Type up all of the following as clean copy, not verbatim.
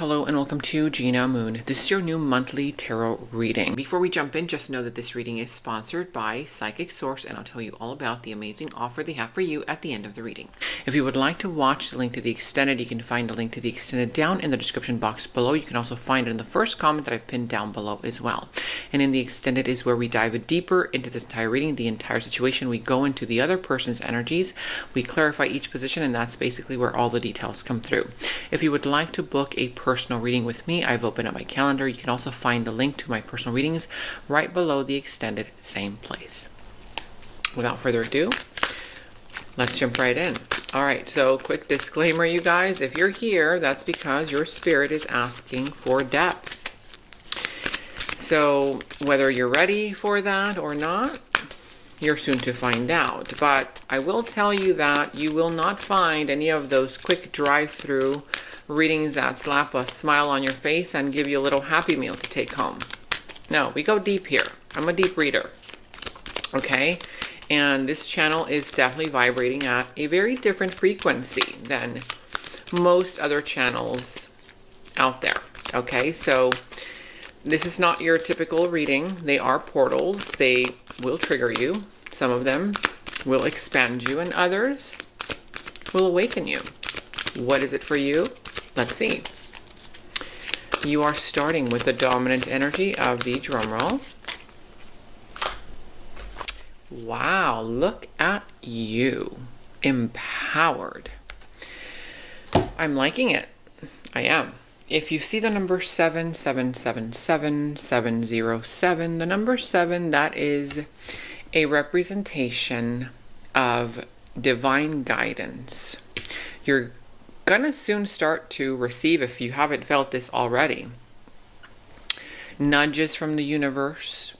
Hello and welcome to Gina Moon. This is your new monthly tarot reading. Before we jump in, just know that this reading is sponsored by Psychic Source, and I'll tell you all about the amazing offer they have for you at the end of the reading. If you would like to watch the link to the extended, you can find the link to the extended down in the description box below. You can also find it in the first comment that I've pinned down below as well. And in the extended is where we dive deeper into this entire reading, the entire situation. We go into the other person's energies, we clarify each position, and that's basically where all the details come through. If you would like to book a personal reading with me, I've opened up my calendar. You can also find the link to my personal readings right below the extended, same place. Without further ado, let's jump right in. All right, so quick disclaimer, you guys. If you're here, that's because your spirit is asking for depth. So whether you're ready for that or not, you're soon to find out. But I will tell you that you will not find any of those quick drive-through readings that slap a smile on your face and give you a little happy meal to take home. No, we go deep here. I'm a deep reader. Okay? And this channel is definitely vibrating at a very different frequency than most other channels out there. Okay? So this is not your typical reading. They are portals. They will trigger you. Some of them will expand you, and others will awaken you. What is it for you? Let's see. You are starting with the dominant energy of the drum roll. Wow, look at you. Empowered. I'm liking it. I am. If you see the number 7777707, the number 7, that is a representation of divine guidance. You're gonna soon start to receive, if you haven't felt this already, nudges from the universe.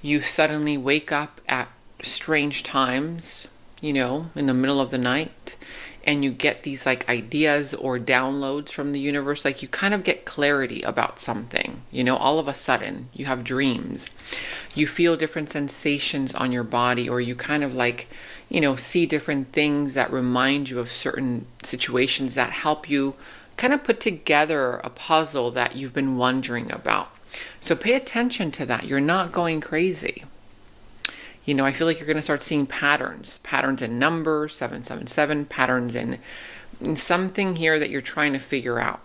You suddenly wake up at strange times, you know, in the middle of the night, and you get these like ideas or downloads from the universe. Like you kind of get clarity about something, you know, all of a sudden you have dreams, you feel different sensations on your body, or you kind of like, you know, see different things that remind you of certain situations that help you kind of put together a puzzle that you've been wondering about. So pay attention to that. You're not going crazy. You know, I feel like you're going to start seeing patterns in numbers, 777, patterns in something here that you're trying to figure out.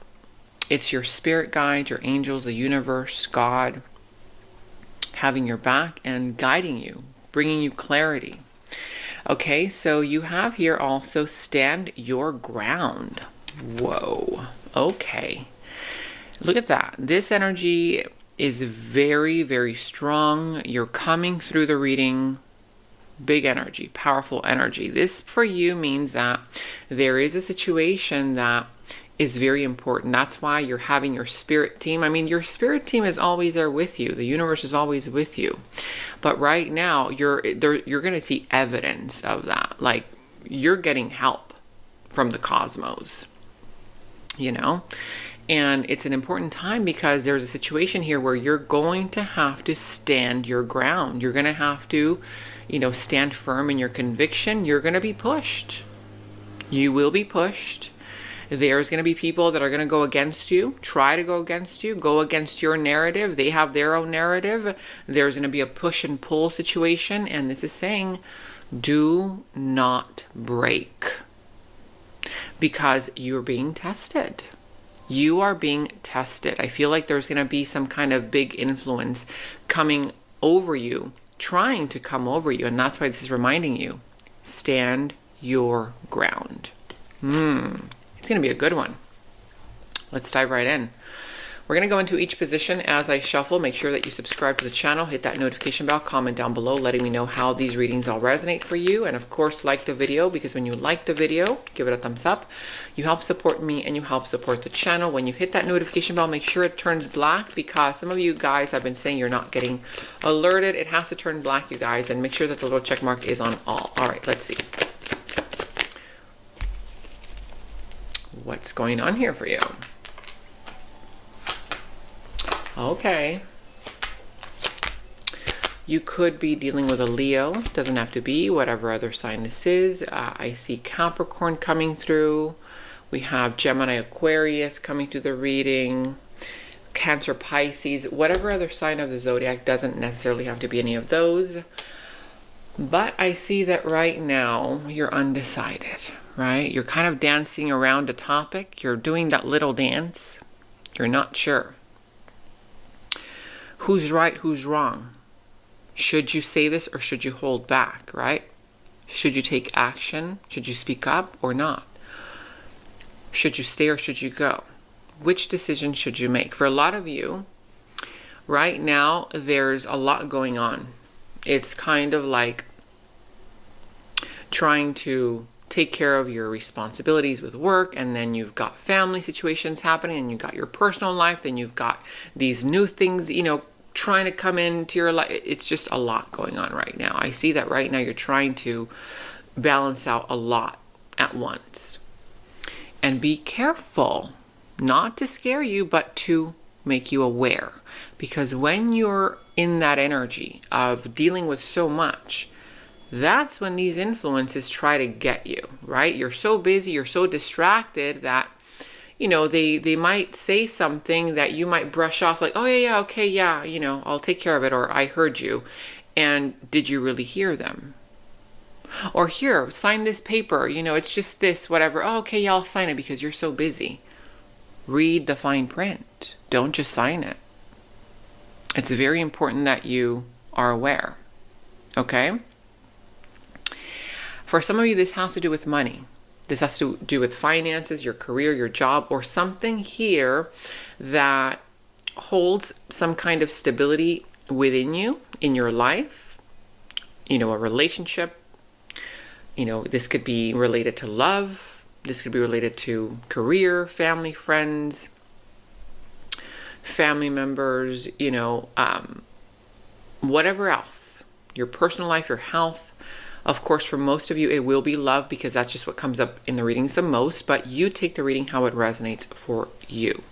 It's your spirit guides, your angels, the universe, God, having your back and guiding you, bringing you clarity. Okay, so you have here also stand your ground. Whoa. Okay. Look at that. This energy is very, very strong. You're coming through the reading. Big energy, powerful energy. This for you means that there is a situation that is very important. That's why you're having your spirit team. I mean, your spirit team is always there with you. The universe is always with you. But right now, you're going to see evidence of that. Like, you're getting help from the cosmos, you know? And it's an important time because there's a situation here where you're going to have to stand your ground. You're going to have to, you know, stand firm in your conviction. You're going to be pushed. You will be pushed. There's going to be people that are going to go against you, try to go against you, go against your narrative. They have their own narrative. There's going to be a push and pull situation. And this is saying, do not break, because you're being tested. You are being tested. I feel like there's going to be some kind of big influence coming over you, trying to come over you. And that's why this is reminding you, stand your ground. It's going to be a good one. Let's dive right in. We're going to go into each position as I shuffle. Make sure that you subscribe to the channel, hit that notification bell, comment down below letting me know how these readings all resonate for you. And of course, like the video, because when you like the video, give it a thumbs up. You help support me and you help support the channel. When you hit that notification bell, make sure it turns black, because some of you guys have been saying you're not getting alerted. It has to turn black, you guys, and make sure that the little check mark is on all. All right, let's see. What's going on here for you? Okay. You could be dealing with a Leo. Doesn't have to be, whatever other sign this is. I see Capricorn coming through. We have Gemini, Aquarius coming through the reading. Cancer, Pisces, whatever other sign of the zodiac, doesn't necessarily have to be any of those. But I see that right now you're undecided, right? You're kind of dancing around a topic. You're doing that little dance. You're not sure. Who's right, who's wrong? Should you say this or should you hold back, right? Should you take action? Should you speak up or not? Should you stay or should you go? Which decision should you make? For a lot of you, right now, there's a lot going on. It's kind of like trying to take care of your responsibilities with work, and then you've got family situations happening, and you've got your personal life, then you've got these new things, trying to come into your life. It's just a lot going on right now. I see that right now you're trying to balance out a lot at once. And be careful. Not to scare you, but to make you aware. Because when you're in that energy of dealing with so much, that's when these influences try to get you, right? You're so busy, you're so distracted that, they might say something that you might brush off like, oh yeah, okay, yeah, I'll take care of it, or I heard you. And did you really hear them? Or here, sign this paper, it's just this, whatever. Oh, okay, yeah, I'll sign it because you're so busy. Read the fine print. Don't just sign it. It's very important that you are aware. Okay? For some of you, this has to do with money. This has to do with finances, your career, your job, or something here that holds some kind of stability within you, in your life. A relationship. This could be related to love. This could be related to career, family, friends, family members, whatever else. Your personal life, your health. Of course, for most of you, it will be love because that's just what comes up in the readings the most. But you take the reading how it resonates for you.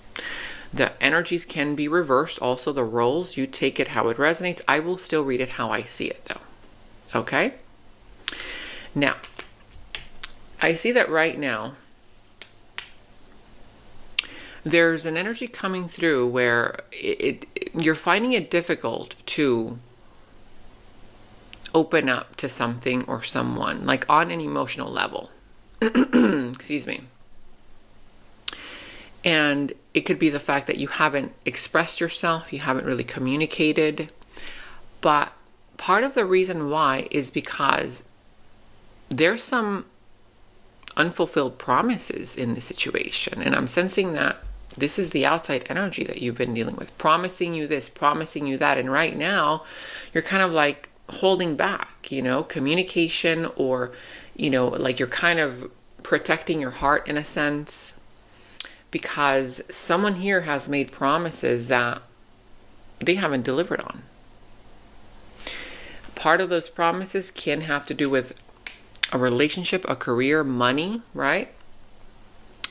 The energies can be reversed. Also, the roles, you take it how it resonates. I will still read it how I see it, though. Okay? Now, I see that right now there's an energy coming through where you're finding it difficult to open up to something or someone, like on an emotional level. Excuse me. And it could be the fact that you haven't expressed yourself, you haven't really communicated. But part of the reason why is because there's some unfulfilled promises in the situation. And I'm sensing that this is the outside energy that you've been dealing with, promising you this, promising you that. And right now, you're kind of like holding back, communication, or, like you're kind of protecting your heart in a sense, because someone here has made promises that they haven't delivered on. Part of those promises can have to do with a relationship, a career, money, right?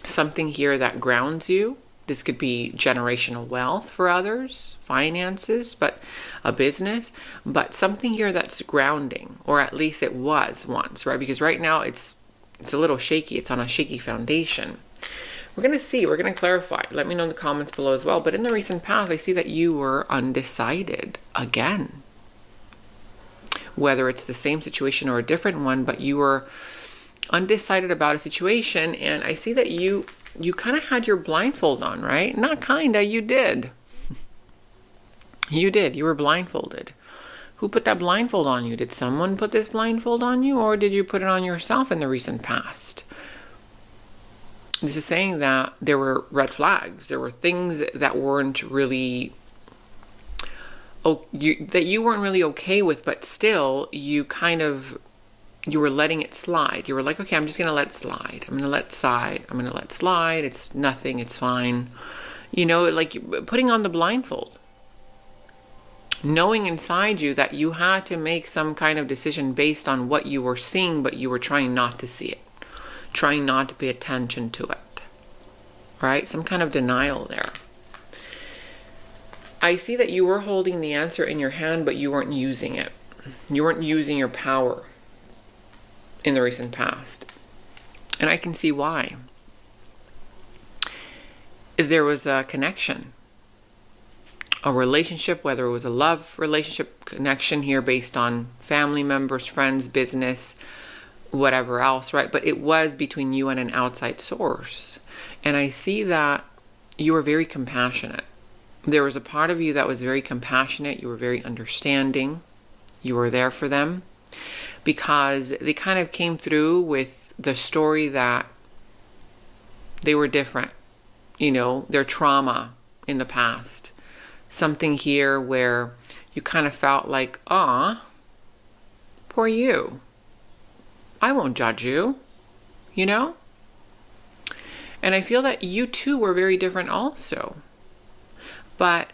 Something here that grounds you. This could be generational wealth for others, finances, but a business, but something here that's grounding, or at least it was once, right? Because right now it's a little shaky. It's on a shaky foundation. We're going to see. We're going to clarify. Let me know in the comments below as well. But in the recent past, I see that you were undecided again. Whether it's the same situation or a different one, but you were undecided about a situation. And I see that you kind of had your blindfold on, right? Not kinda, you did. You did. You were blindfolded. Who put that blindfold on you? Did someone put this blindfold on you, or did you put it on yourself in the recent past? This is saying that there were red flags. There were things that weren't really, that you weren't really okay with, but still you were letting it slide. You were like, okay, I'm just going to let it slide. I'm going to let it slide. I'm going to let it slide. It's nothing. It's fine. Like putting on the blindfold. Knowing inside you that you had to make some kind of decision based on what you were seeing, but you were trying not to see it. Trying not to pay attention to it. Right? Some kind of denial there. I see that you were holding the answer in your hand, but you weren't using it. You weren't using your power in the recent past. And I can see why. there was a connection, a relationship, whether it was a love relationship connection here based on family members, friends, business, whatever else, right? But it was between you and an outside source. And I see that you were very compassionate. There was a part of you that was very compassionate. You were very understanding. You were there for them because they kind of came through with the story that they were different, their trauma in the past. Something here where you kind of felt like, ah, poor you. I won't judge you, And I feel that you too were very different also. But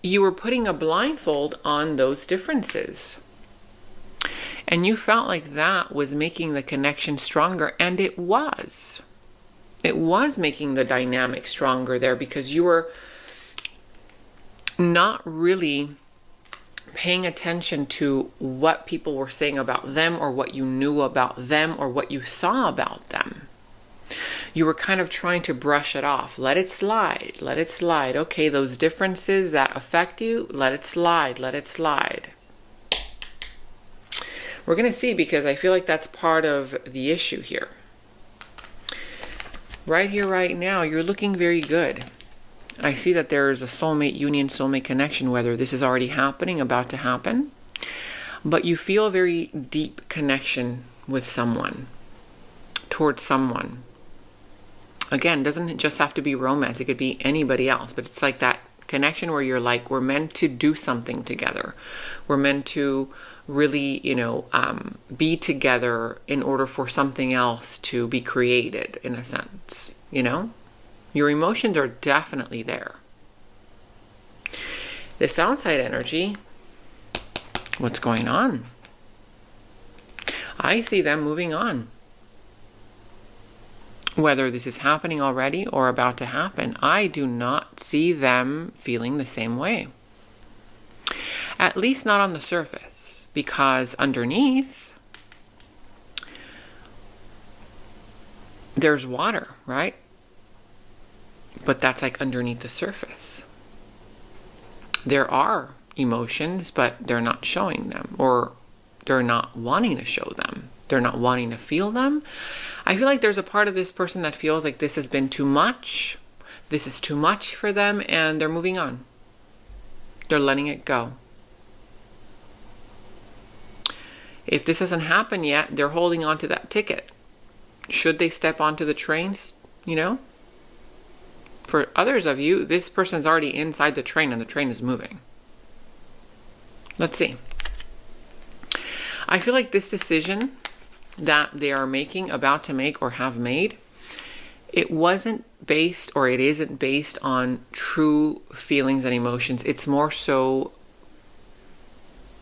you were putting a blindfold on those differences. And you felt like that was making the connection stronger. And it was. It was making the dynamic stronger there because you were not really paying attention to what people were saying about them or what you knew about them or what you saw about them. You were kind of trying to brush it off. Let it slide. Let it slide. Okay, those differences that affect you, let it slide. Let it slide. We're going to see because I feel like that's part of the issue here. Right here, right now, you're looking very good. I see that there's a soulmate union, soulmate connection, whether this is already happening, about to happen. But you feel a very deep connection with someone, towards someone. Again, doesn't just have to be romance. It could be anybody else. But it's like that connection where you're like, we're meant to do something together. We're meant to really, be together in order for something else to be created, in a sense, Your emotions are definitely there. This outside energy, what's going on? I see them moving on. Whether this is happening already or about to happen, I do not see them feeling the same way. At least not on the surface, because underneath, there's water, right? But that's like underneath the surface. There are emotions, but they're not showing them, or they're not wanting to show them. They're not wanting to feel them. I feel like there's a part of this person that feels like this has been too much. This is too much for them, and they're moving on. They're letting it go. If this hasn't happened yet, they're holding on to that ticket. Should they step onto the trains, For others of you, this person's already inside the train and the train is moving. Let's see. I feel like this decision that they are making, about to make, or have made, it wasn't based, or it isn't based on true feelings and emotions. It's more so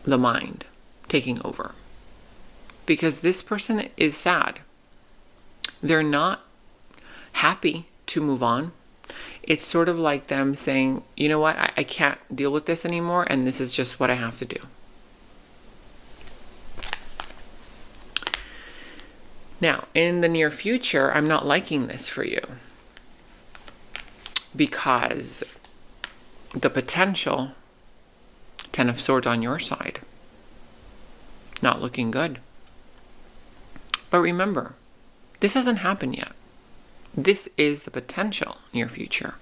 the mind taking over. Because this person is sad. They're not happy to move on. It's sort of like them saying, you know what, I can't deal with this anymore, and this is just what I have to do. Now, in the near future, I'm not liking this for you because the potential, Ten of Swords on your side, not looking good. But remember, this hasn't happened yet. This is the potential near future,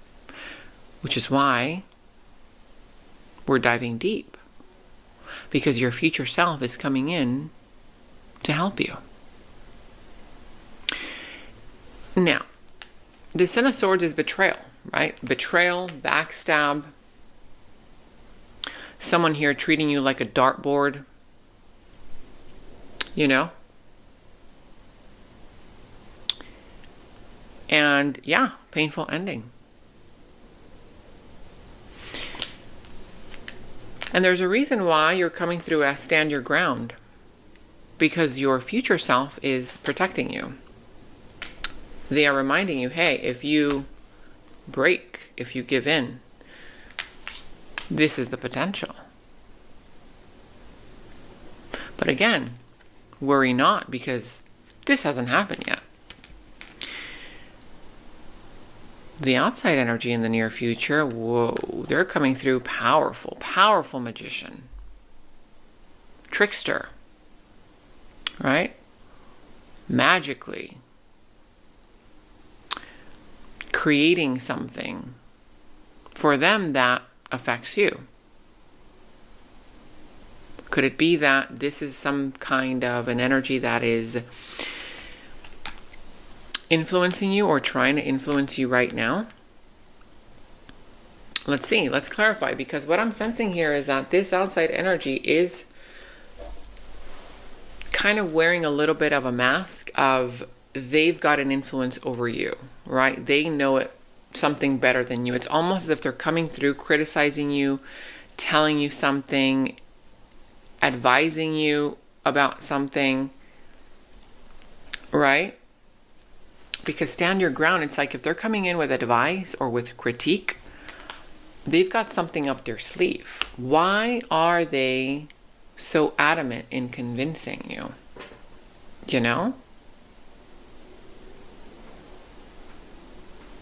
which is why we're diving deep, because your future self is coming in to help you. Now, the Ten of Swords is betrayal, right? Betrayal, backstab. Someone here treating you like a dartboard, And yeah, painful ending. And there's a reason why you're coming through as stand your ground, because your future self is protecting you. They are reminding you, hey, if you break, if you give in, this is the potential. But again, worry not, because this hasn't happened yet. The outside energy in the near future, whoa, they're coming through powerful, powerful magician. Trickster. Right? Magically. Creating something. For them, that affects you. Could it be that this is some kind of an energy that is influencing you or trying to influence you right now? Let's see. Let's clarify, because what I'm sensing here is that this outside energy is kind of wearing a little bit of a mask of they've got an influence over you, right? They know it something better than you. It's almost as if they're coming through, criticizing you, telling you something, advising you about something, right? Because stand your ground, it's like if they're coming in with advice or with critique, they've got something up their sleeve. Why are they so adamant in convincing you? You know?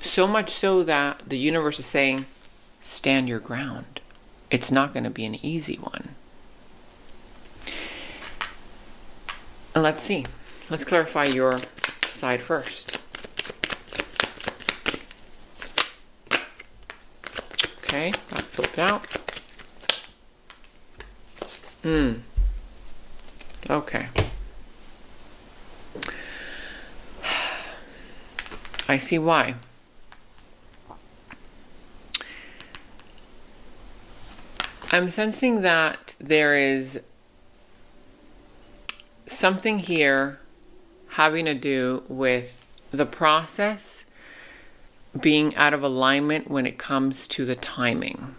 So much so that the universe is saying, stand your ground. It's not going to be an easy one. And let's see. Let's clarify your side first. Okay, that flipped out. Okay. I see why. I'm sensing that there is something here having to do with the process being out of alignment when it comes to the timing.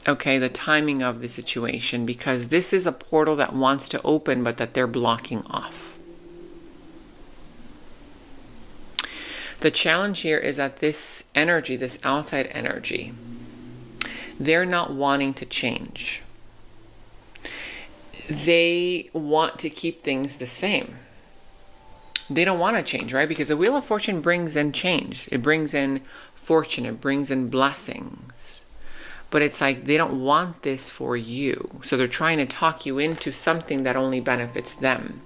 Okay, the timing of the situation, because this is a portal that wants to open but that they're blocking off. The challenge here is that this energy, this outside energy, they're not wanting to change. They want to keep things the same. They don't want to change, right? Because the Wheel of Fortune brings in change. It brings in fortune. It brings in blessings. But it's like they don't want this for you. So they're trying to talk you into something that only benefits them.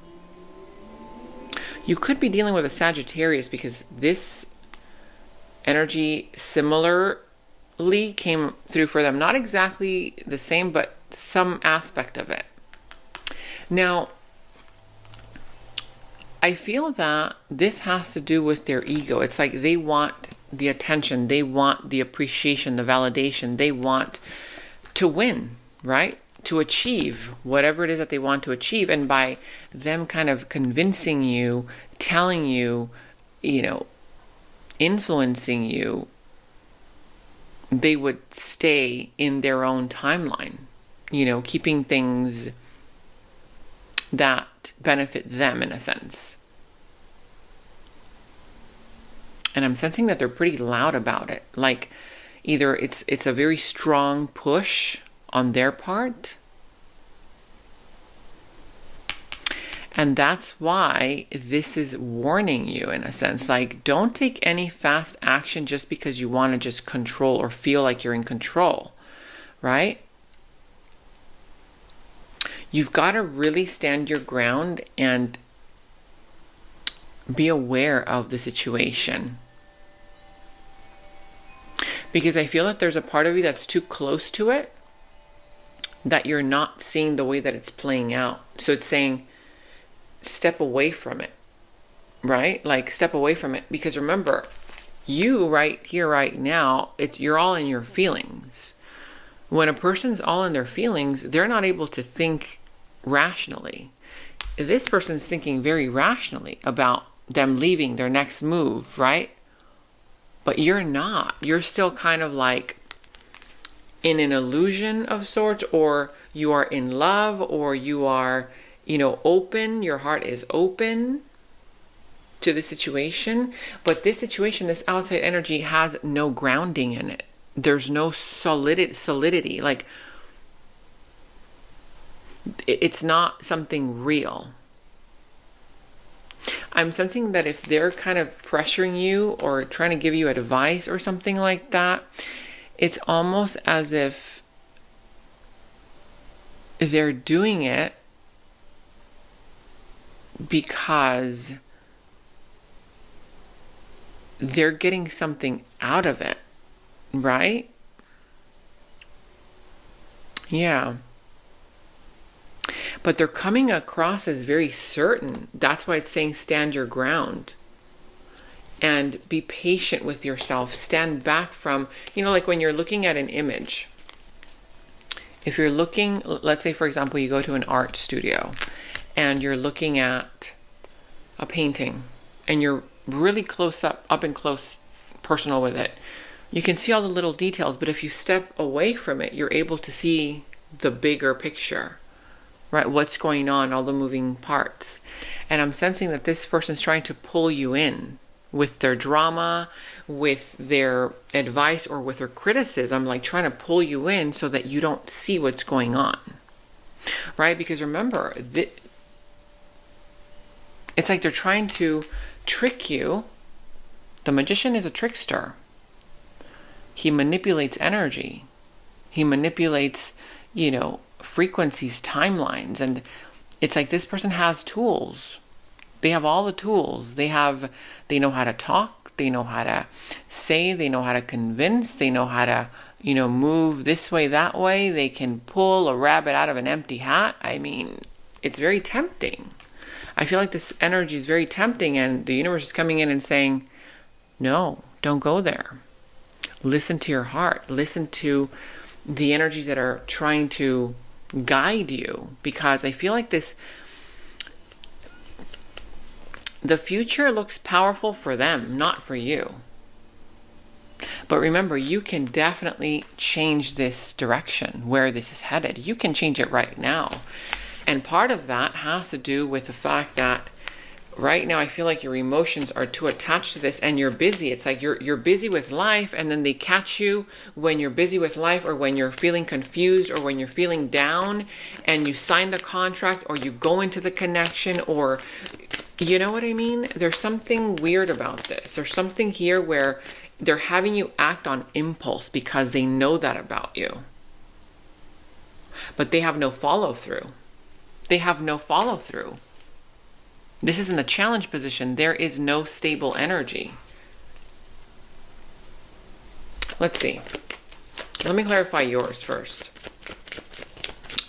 You could be dealing with a Sagittarius because this energy similarly came through for them. Not exactly the same, but some aspect of it. Now, I feel that this has to do with their ego. It's like they want the attention. They want the appreciation, the validation. They want to win, right? To achieve whatever it is that they want to achieve. And by them kind of convincing you, telling you, influencing you, they would stay in their own timeline, keeping things that benefit them in a sense. And I'm sensing that they're pretty loud about it. Like either it's a very strong push on their part. And that's why this is warning you in a sense. Like, don't take any fast action just because you want to just control or feel like you're in control, right? You've got to really stand your ground and be aware of the situation. Because I feel that there's a part of you that's too close to it, that you're not seeing the way that it's playing out. So it's saying, step away from it, right? Like, step away from it. Because remember, you right here, right now, you're all in your feelings. When a person's all in their feelings, they're not able to think rationally. This person's thinking very rationally about them leaving, their next move, right? But you're not. You're still kind of like in an illusion of sorts, or you are in love, or you are, open. Your heart is open to the situation. But this situation, this outside energy has no grounding in it. There's no solidity. Like, it's not something real. I'm sensing that if they're kind of pressuring you or trying to give you advice or something like that, it's almost as if they're doing it because they're getting something out of it, right? Yeah. But they're coming across as very certain. That's why it's saying stand your ground and be patient with yourself. Stand back from, like when you're looking at an image. If you're looking, let's say, for example, you go to an art studio and you're looking at a painting and you're really up and close, personal with it. You can see all the little details, but if you step away from it, you're able to see the bigger picture. Right, what's going on, all the moving parts. And I'm sensing that this person's trying to pull you in with their drama, with their advice, or with their criticism, like trying to pull you in so that you don't see what's going on. Right? Because remember, it's like they're trying to trick you. The magician is a trickster. He manipulates energy. He manipulates, frequencies, timelines, and it's like this person has tools. They have all the tools. They know how to talk, they know how to say, they know how to convince, they know how to, move this way, that way. They can pull a rabbit out of an empty hat. I mean, it's very tempting. I feel like this energy is very tempting, and the universe is coming in and saying, no, don't go there. Listen to your heart. Listen to the energies that are trying to guide you, because I feel like the future looks powerful for them, not for you. But remember, you can definitely change this direction, where this is headed. You can change it right now. And part of that has to do with the fact that right now I feel like your emotions are too attached to this, and you're busy. It's like you're busy with life, and then they catch you when you're busy with life, or when you're feeling confused, or when you're feeling down, and you sign the contract, or you go into the connection, or you know what I mean? There's something weird about this. There's something here where they're having you act on impulse because they know that about you. But they have no follow through. This is in the challenge position. There is no stable energy. Let's see. Let me clarify yours first.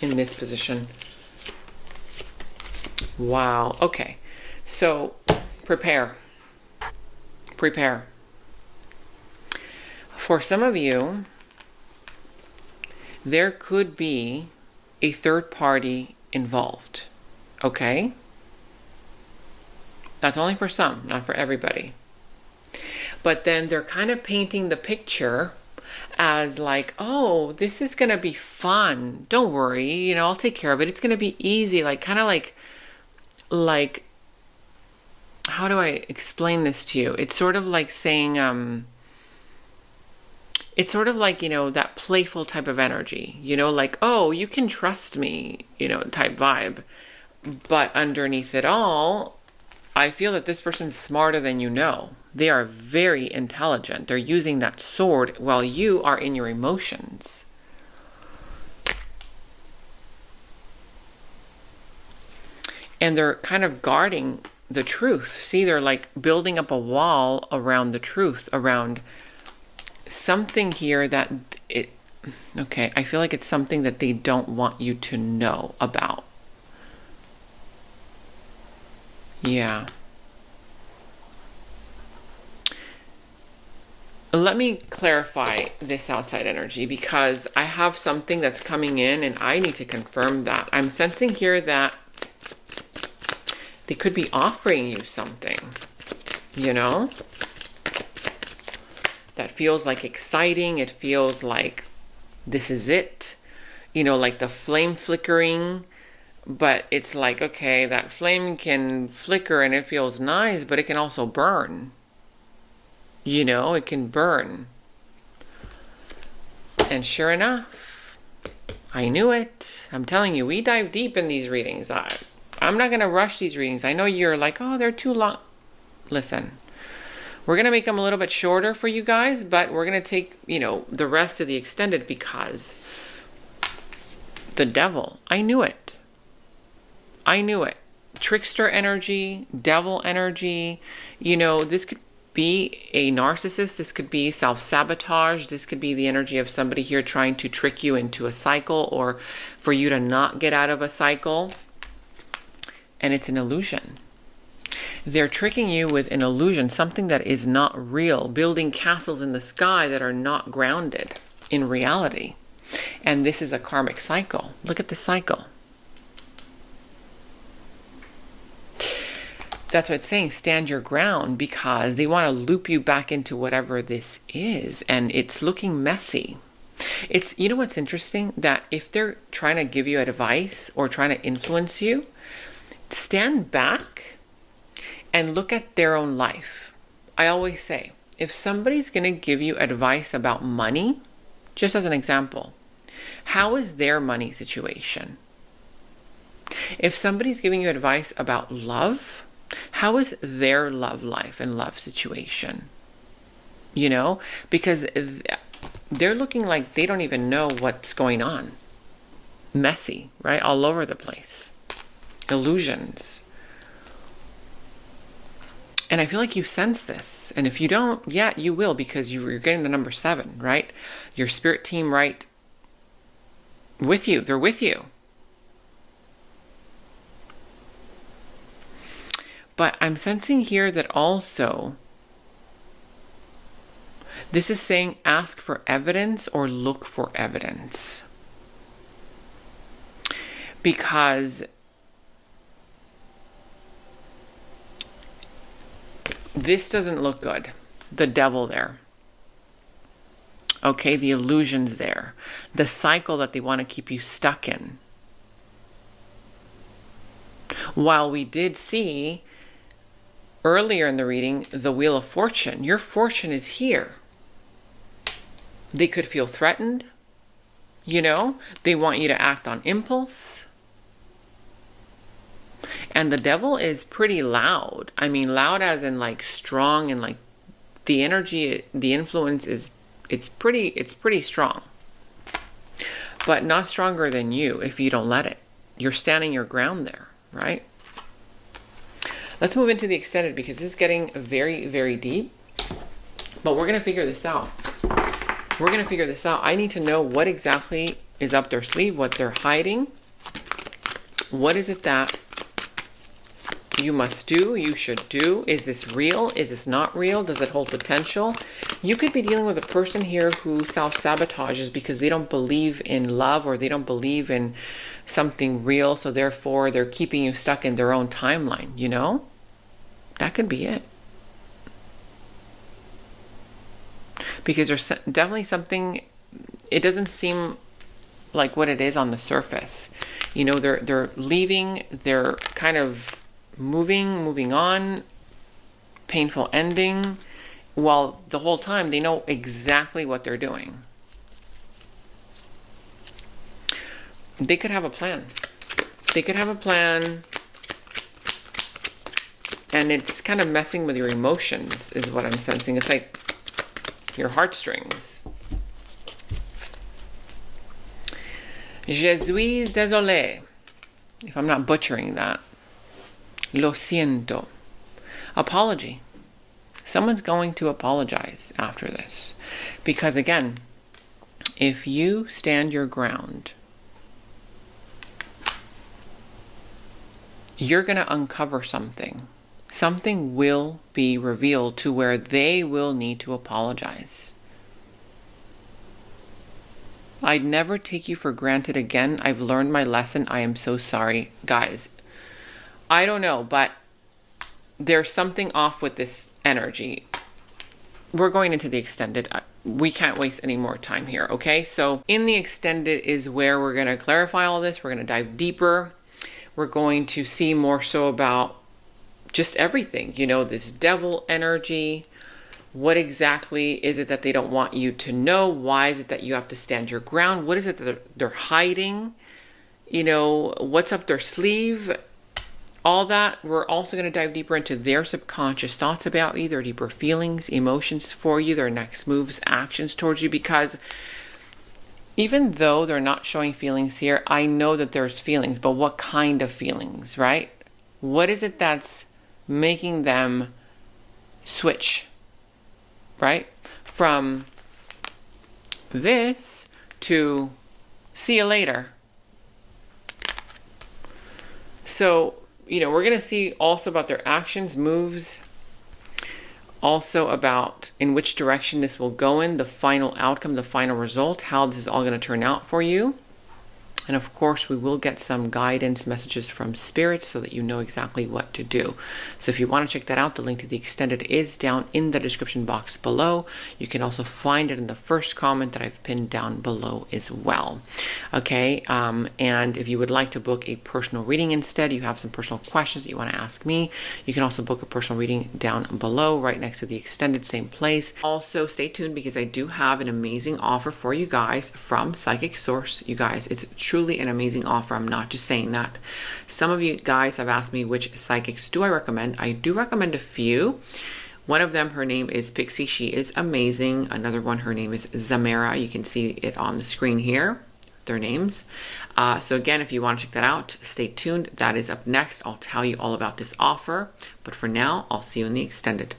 In this position. Wow. Okay. So, prepare. For some of you, there could be a third party involved. Okay? That's only for some, not for everybody. But then they're kind of painting the picture as like, oh, this is going to be fun. Don't worry, I'll take care of it. It's going to be easy. Like, kind of like, how do I explain this to you? It's sort of like saying, it's sort of like, that playful type of energy, like, oh, you can trust me, type vibe. But underneath it all, I feel that this person's smarter than you know. They are very intelligent. They're using that sword while you are in your emotions. And they're kind of guarding the truth. See, they're like building up a wall around the truth, around something here that I feel like it's something that they don't want you to know about. Yeah. Let me clarify this outside energy, because I have something that's coming in and I need to confirm that. I'm sensing here that they could be offering you something, that feels like exciting. It feels like this is it, like the flame flickering. But it's like, okay, that flame can flicker and it feels nice, but it can also burn. It can burn. And sure enough, I knew it. I'm telling you, we dive deep in these readings. I'm not going to rush these readings. I know you're like, oh, they're too long. Listen, we're going to make them a little bit shorter for you guys, but we're going to take, the rest of the extended because the devil, I knew it. Trickster energy, devil energy, this could be a narcissist. This could be self-sabotage. This could be the energy of somebody here trying to trick you into a cycle or for you to not get out of a cycle. And it's an illusion. They're tricking you with an illusion, something that is not real, building castles in the sky that are not grounded in reality. And this is a karmic cycle. Look at the cycle. That's what it's saying, stand your ground, because they want to loop you back into whatever this is, and it's looking messy. It's, what's interesting? That if they're trying to give you advice or trying to influence you, stand back and look at their own life. I always say, if somebody's going to give you advice about money, just as an example, how is their money situation? If somebody's giving you advice about love, how is their love life and love situation? Because they're looking like they don't even know what's going on. Messy, right? All over the place. Illusions. And I feel like you sense this. And if you don't, yeah, you will, because you're getting the number 7, right? Your spirit team right with you. They're with you. But I'm sensing here that also, this is saying ask for evidence or look for evidence. Because this doesn't look good. The devil there. Okay, the illusions there. The cycle that they want to keep you stuck in. While we did see earlier in the reading, the Wheel of Fortune. Your fortune is here. They could feel threatened. They want you to act on impulse. And the devil is pretty loud. I mean, loud as in like strong, and like the energy, the influence it's pretty strong. But not stronger than you if you don't let it. You're standing your ground there, right? Let's move into the extended, because this is getting very, very deep. But we're going to figure this out. I need to know what exactly is up their sleeve, what they're hiding. What is it that you must do, you should do? Is this real? Is this not real? Does it hold potential? You could be dealing with a person here who self-sabotages because they don't believe in love, or they don't believe in something real. So therefore, they're keeping you stuck in their own timeline, That could be it. Because there's definitely something, it doesn't seem like what it is on the surface. They're leaving, they're kind of moving on, painful ending, while the whole time they know exactly what they're doing. They could have a plan. And it's kind of messing with your emotions, is what I'm sensing. It's like your heartstrings. Je suis désolé, if I'm not butchering that. Lo siento. Apology. Someone's going to apologize after this. Because again, if you stand your ground, you're going to uncover something. Something will be revealed to where they will need to apologize. I'd never take you for granted again. I've learned my lesson. I am so sorry. Guys, I don't know, but there's something off with this energy. We're going into the extended. We can't waste any more time here, okay? So in the extended is where we're going to clarify all this. We're going to dive deeper. We're going to see more so about just everything, this devil energy. What exactly is it that they don't want you to know? Why is it that you have to stand your ground? What is it that they're hiding? What's up their sleeve? all that, we're also going to dive deeper into their subconscious thoughts about you, their deeper feelings, emotions for you, their next moves, actions towards you, because even though they're not showing feelings here, I know that there's feelings, but what kind of feelings, right? What is it that's making them switch, right? From this to see you later. So, we're going to see also about their actions, moves, also about in which direction this will go in, the final outcome, the final result, how this is all going to turn out for you. And of course, we will get some guidance messages from Spirit so that you know exactly what to do. So if you want to check that out, the link to the extended is down in the description box below. You can also find it in the first comment that I've pinned down below as well. Okay, and if you would like to book a personal reading instead, you have some personal questions that you want to ask me, you can also book a personal reading down below, right next to the extended, same place. Also, stay tuned because I do have an amazing offer for you guys from Psychic Source. You guys, it's truly an amazing offer. I'm not just saying that. Some of you guys have asked me which psychics do I recommend. I do recommend a few. One of them, her name is Pixie. She is amazing. Another one, her name is Zamara. You can see it on the screen here, their names. So again, if you want to check that out, stay tuned. That is up next. I'll tell you all about this offer. But for now, I'll see you in the extended.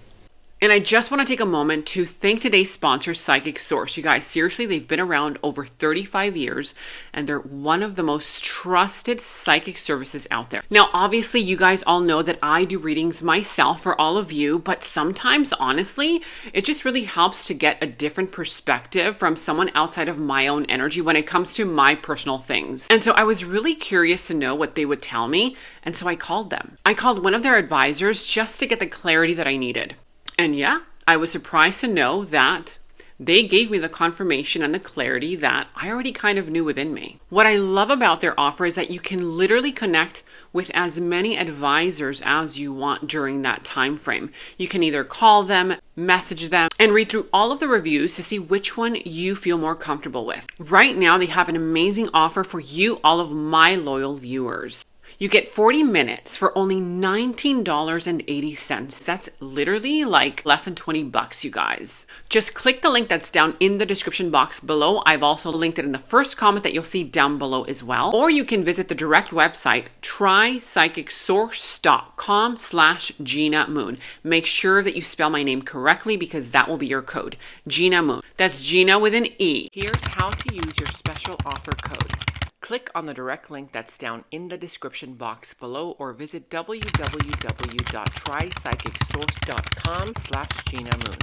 And I just want to take a moment to thank today's sponsor, Psychic Source. You guys, seriously, they've been around over 35 years, and they're one of the most trusted psychic services out there. Now, obviously, you guys all know that I do readings myself for all of you, but sometimes, honestly, it just really helps to get a different perspective from someone outside of my own energy when it comes to my personal things. And so I was really curious to know what they would tell me, and so I called them. I called one of their advisors just to get the clarity that I needed. And yeah, I was surprised to know that they gave me the confirmation and the clarity that I already kind of knew within me. What I love about their offer is that you can literally connect with as many advisors as you want during that time frame. You can either call them, message them, and read through all of the reviews to see which one you feel more comfortable with. Right now, they have an amazing offer for you, all of my loyal viewers. You get 40 minutes for only $19.80. That's literally like less than 20 bucks, you guys. Just click the link that's down in the description box below. I've also linked it in the first comment that you'll see down below as well. Or you can visit the direct website, trypsychicsource.com/Gina Moon. Make sure that you spell my name correctly because that will be your code, Gina Moon. That's Gina with an E. Here's how to use your special offer code. Click on the direct link that's down in the description box below or visit www.trypsychicsource.com/Gina Moon.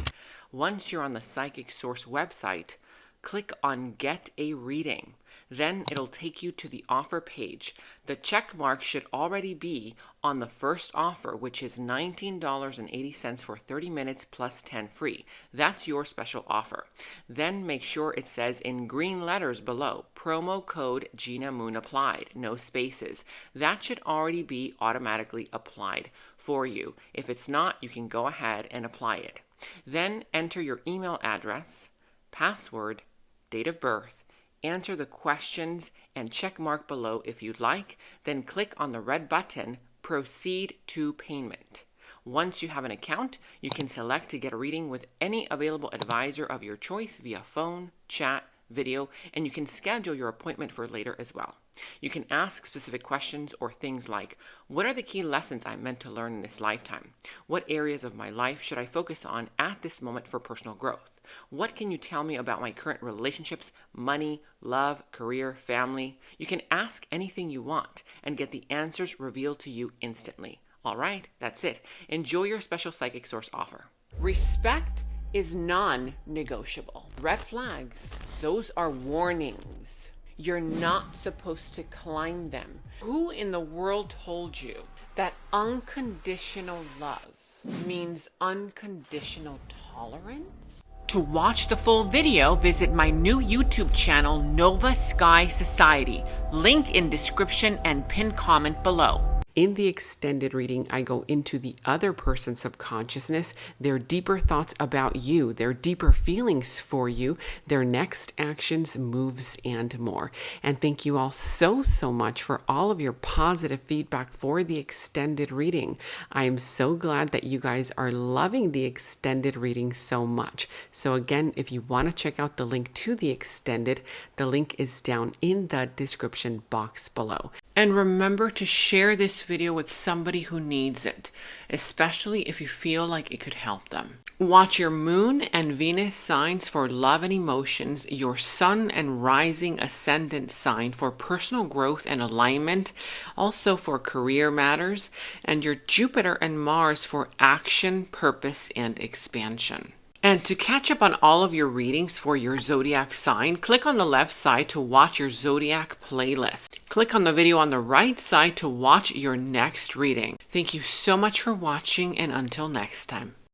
Once you're on the Psychic Source website, click on Get a Reading. Then it'll take you to the offer page. The check mark should already be on the first offer, which is $19.80 for 30 minutes plus 10 free. That's your special offer. Then make sure it says in green letters below, promo code Gina Moon applied, no spaces. That should already be automatically applied for you. If it's not, you can go ahead and apply it. Then enter your email address, password, date of birth, answer the questions and check mark below if you'd like, then click on the red button, Proceed to Payment. Once you have an account, you can select to get a reading with any available advisor of your choice via phone, chat, video, and you can schedule your appointment for later as well. You can ask specific questions or things like, what are the key lessons I'm meant to learn in this lifetime? What areas of my life should I focus on at this moment for personal growth? What can you tell me about my current relationships, money, love, career, family? You can ask anything you want and get the answers revealed to you instantly. All right, that's it. Enjoy your special Psychic Source offer. Respect is non-negotiable. Red flags, those are warnings. You're not supposed to climb them. Who in the world told you that unconditional love means unconditional tolerance? To watch the full video, visit my new YouTube channel, Nova Sky Society. Link in description and pinned comment below. In the extended reading, I go into the other person's subconsciousness, their deeper thoughts about you, their deeper feelings for you, their next actions, moves, and more. And thank you all so much for all of your positive feedback for the extended reading. I am so glad that you guys are loving the extended reading so much. So again, if you want to check out the link to the extended, the link is down in the description box below. And remember to share this video with somebody who needs it, especially if you feel like it could help them. Watch your moon and Venus signs for love and emotions, your sun and rising ascendant sign for personal growth and alignment, also for career matters, and your Jupiter and Mars for action, purpose, and expansion. And to catch up on all of your readings for your zodiac sign, click on the left side to watch your zodiac playlist. Click on the video on the right side to watch your next reading. Thank you so much for watching, and until next time.